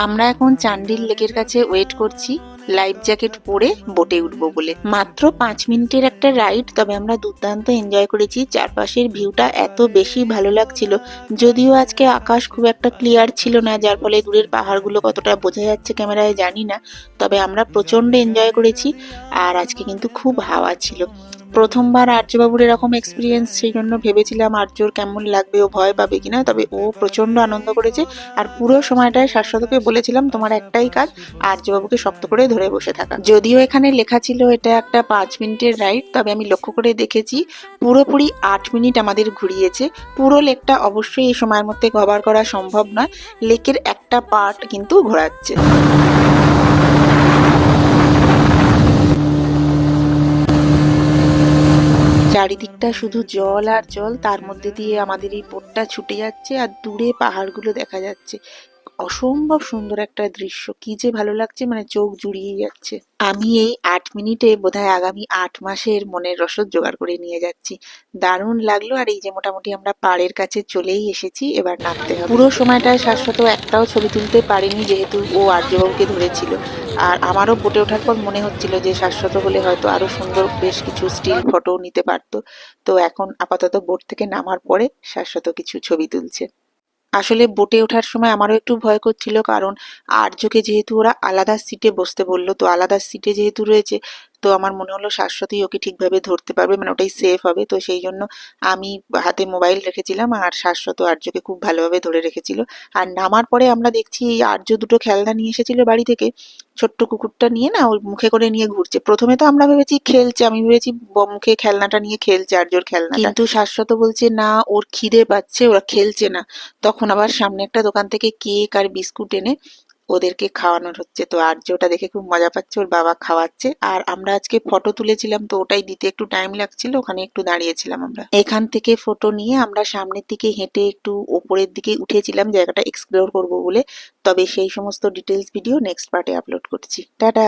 আমরা এখন চান্ডিল লেকের কাছে ওয়েট করছি লাইফ জ্যাকেট পরে বোটে উঠবো বলে। মাত্র 5 মিনিটের একটা রাইড, তবে আমরা দুর্দান্ত এনজয় করেছি। চারপাশের ভিউটা এত বেশি ভালো লাগছিল, যদিও আজকে আকাশ খুব একটা ক্লিয়ার ছিল না, যার ফলে দূরের পাহাড়গুলো কতটা বোঝা যাচ্ছে ক্যামেরায় জানি না, তবে আমরা প্রচন্ড এনজয় করেছি। আর আজকে কিন্তু খুব হাওয়া ছিল। প্রথমবার আর্যবাবুর এরকম এক্সপিরিয়েন্স, সেই জন্য ভেবেছিলাম আর্যর কেমন লাগবে, ও ভয় পাবে কিনা, তবে ও প্রচন্ড আনন্দ করেছে। আর পুরো সময়টায় শাশ্বতকে বলেছিলাম তোমার একটাই কাজ, আর্যবাবুকে শক্ত করে ধরে বসে থাকা। যদিও এখানে লেখা ছিল এটা একটা 5 মিনিটের রাইড, তবে আমি লক্ষ্য করে দেখেছি পুরোপুরি 8 মিনিট আমাদের ঘুরিয়েছে। পুরো লেকটা অবশ্যই এই সময়ের মধ্যে কভার করা সম্ভব নয়, লেকের একটা পার্ট কিন্তু ঘোরাচ্ছে। চারিদিকটা শুধু জল আর জল, তার মধ্যে দিয়ে আমাদের এই বোটটা ছুটে যাচ্ছে আর দূরে পাহাড়গুলো দেখা যাচ্ছে। অসম্ভব সুন্দর একটা দৃশ্য, কি যে ভালো লাগছে, মানে চোখ জুড়িয়ে যাচ্ছে। আমি এই 8 মিনিটে বোধহয় আগামী 8 মাসের মনের রসদ জোগাড় করে নিয়ে যাচ্ছি। দারুণ লাগলো। আর এই যে মোটামুটি আমরা পাড়ের কাছে চলেই এসেছি, এবার নামতে হবে। পুরো সময়টায় শাশ্বত একটাও ছবি তুলতে পারেনি, যেহেতু ও আর্যবাবুকে ধরেছিল। আর আমারও বোটে ওঠার পর মনে হচ্ছিল যে শাশ্বত হলে হয়তো আরো সুন্দর বেশ কিছু স্টিল ফটো নিতে পারতো। তো এখন আপাতত বোট থেকে নামার পরে শাশ্বত কিছু ছবি তুলছে। আসলে বোটে ওঠার সময় আমারও একটু ভয় করছিল, কারণ আর্যকে যেহেতু ওরা আলাদা সিটে বসতে বললো, তো আলাদা সিটে যেহেতু রয়েছে, তো আমার মনে হলো শাশ্বতই ওকে ঠিকভাবে ধরতে পারবে, মানে ওটাই সেফ হবে। তো সেই জন্য আমি হাতে মোবাইল রেখেছিলাম আর শাশ্বত আর্যকে খুব ভালোভাবে ধরে রেখেছিল। আর নামার পরে আমরা দেখছি এই আর্য দুটো খেলনা নিয়ে এসেছিল বাড়ি থেকে, ছোট্ট কুকুরটা নিয়ে না ওই মুখে করে নিয়ে ঘুরছে। প্রথমে তো আমরা ভেবেছি খেলছে, আমি ভেবেছি মুখে খেলনাটা নিয়ে খেলছে আর্যর খেলনা, কিন্তু শাশ্বত বলছে না, ওর খিদে পাচ্ছে, ওরা খেলছে না। তখন আবার সামনে একটা দোকান থেকে কেক আর বিস্কুট এনে ওদেরকে খাওয়ানোর হচ্ছে। তো আর্য ওটা দেখে খুব মজা পাচ্ছে, ওর বাবা খাওয়াচ্ছে। আর আমরা আজকে ফটো তুলেছিলাম, তো ওটাই দিতে একটু টাইম লাগছিল, ওখানে একটু দাঁড়িয়েছিলাম। আমরা এখান থেকে ফটো নিয়ে আমরা সামনের দিকে হেঁটে একটু ওপরের দিকে উঠেছিলাম জায়গাটা এক্সপ্লোর করব বলে। তবে সেই সমস্ত ডিটেলস ভিডিও নেক্সট পার্টে আপলোড করছি। টাটা।